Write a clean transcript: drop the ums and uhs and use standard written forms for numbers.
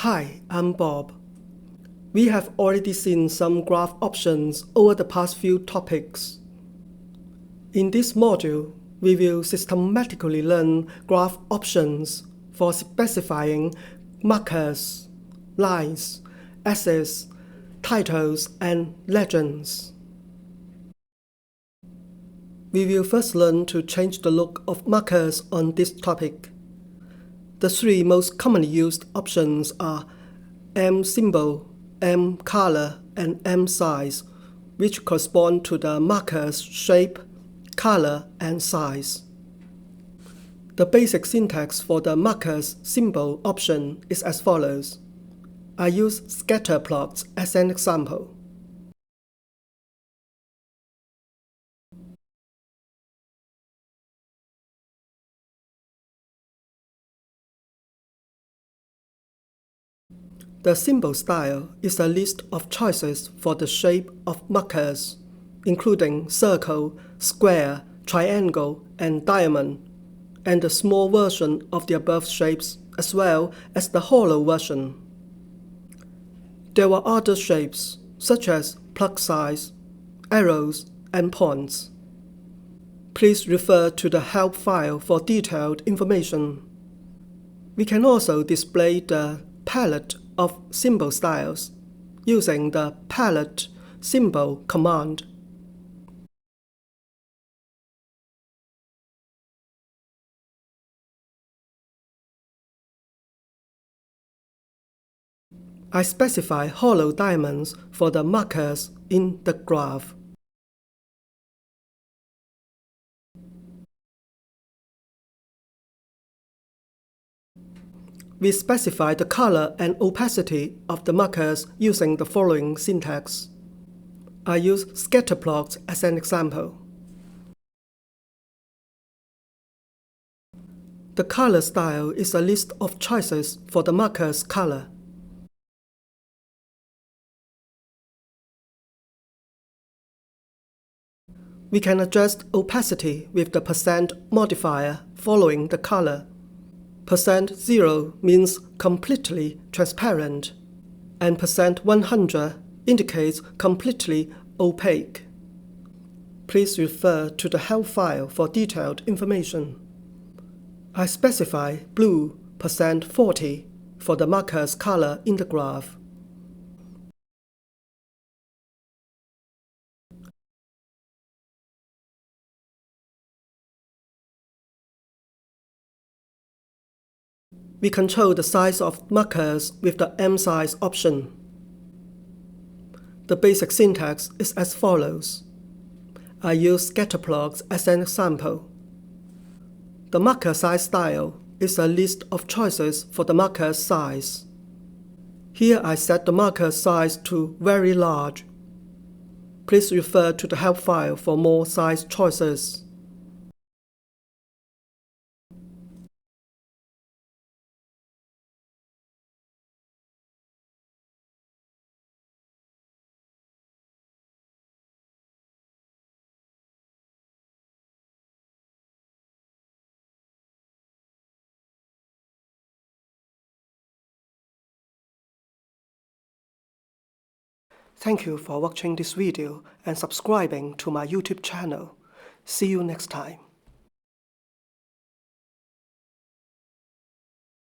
Hi, I'm Bob. We have already seen some graph options over the past few topics. In this module, we will systematically learn graph options for specifying markers, lines, axes, titles, and legends. We will first learn to change the look of markers on this topic. The three most commonly used options are msymbol, mcolor, and msize, which correspond to the marker's shape, color, and size. The basic syntax for the marker's symbol option is as follows. I use scatter plots as an example. The symbol style is a list of choices for the shape of markers, including circle, square, triangle, and diamond, and the small version of the above shapes as well as the hollow version. There were other shapes, such as plug size, arrows, and points. Please refer to the help file for detailed information. We can also display the palette of symbol styles using the palette symbol command. I specify hollow diamonds for the markers in the graph. We specify the color and opacity of the markers using the following syntax. I use scatter plots as an example. The color style is a list of choices for the marker's color. We can adjust opacity with the % modifier following the color. %0 means completely transparent, and %100 indicates completely opaque. Please refer to the help file for detailed information. I specify blue %40 for the marker's color in the graph. We control the size of markers with the msize option. The basic syntax is as follows. I use scatter plots as an example. The markersizestyle is a list of choices for the marker size. Here I set the marker size to very large. Please refer to the help file for more size choices. Thank you for watching this video and subscribing to my YouTube channel. See you next time.